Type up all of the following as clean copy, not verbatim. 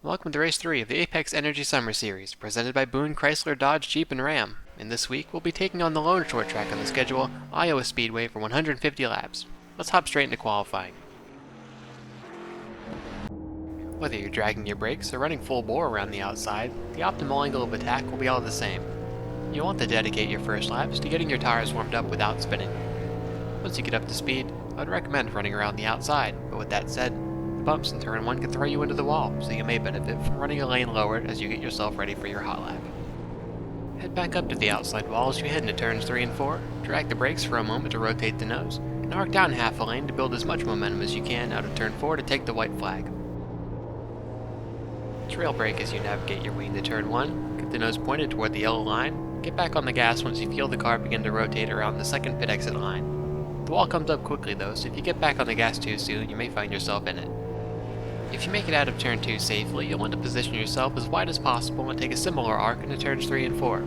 Welcome to Race 3 of the Apex Energy Summer Series, presented by Boone Chrysler Dodge Jeep and Ram. And this week, we'll be taking on the lone short track on the schedule, Iowa Speedway, for 150 laps. Let's hop straight into qualifying. Whether you're dragging your brakes or running full bore around the outside, the optimal angle of attack will be all the same. You'll want to dedicate your first laps to getting your tires warmed up without spinning. Once you get up to speed, I'd recommend running around the outside, but with that said, bumps in turn 1 can throw you into the wall, so you may benefit from running a lane lower as you get yourself ready for your hot lap. Head back up to the outside wall as you head into turns 3 and 4, drag the brakes for a moment to rotate the nose, and arc down half a lane to build as much momentum as you can out of turn 4 to take the white flag. Trail brake as you navigate your way into turn 1, get the nose pointed toward the yellow line, get back on the gas once you feel the car begin to rotate around the second pit exit line. The wall comes up quickly though, so if you get back on the gas too soon, you may find yourself in it. If you make it out of turn 2 safely, you'll want to position yourself as wide as possible and take a similar arc into turns 3 and 4.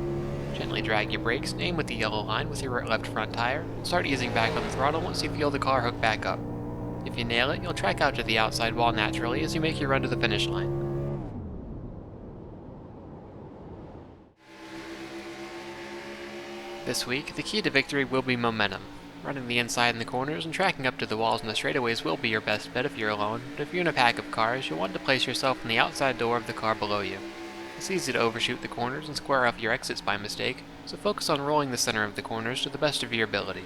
Gently drag your brakes and aim with the yellow line with your left front tire, and start easing back on the throttle once you feel the car hook back up. If you nail it, you'll track out to the outside wall naturally as you make your run to the finish line. This week, the key to victory will be momentum. Running the inside in the corners and tracking up to the walls and the straightaways will be your best bet if you're alone, but if you're in a pack of cars, you'll want to place yourself in the outside door of the car below you. It's easy to overshoot the corners and square off your exits by mistake, so focus on rolling the center of the corners to the best of your ability.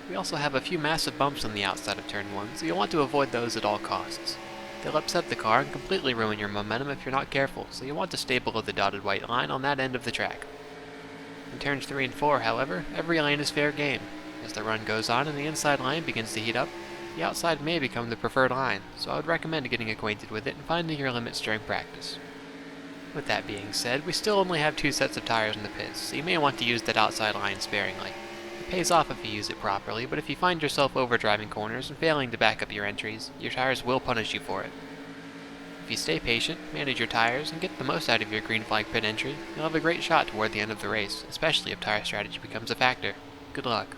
We also have a few massive bumps on the outside of turn 1, so you'll want to avoid those at all costs. They'll upset the car and completely ruin your momentum if you're not careful, so you'll want to stay below the dotted white line on that end of the track. In turns 3 and 4, however, every lane is fair game. As the run goes on and the inside line begins to heat up, the outside may become the preferred line, so I would recommend getting acquainted with it and finding your limits during practice. With that being said, we still only have 2 sets of tires in the pits, so you may want to use that outside line sparingly. It pays off if you use it properly, but if you find yourself overdriving corners and failing to back up your entries, your tires will punish you for it. If you stay patient, manage your tires, and get the most out of your green flag pit entry, you'll have a great shot toward the end of the race, especially if tire strategy becomes a factor. Good luck.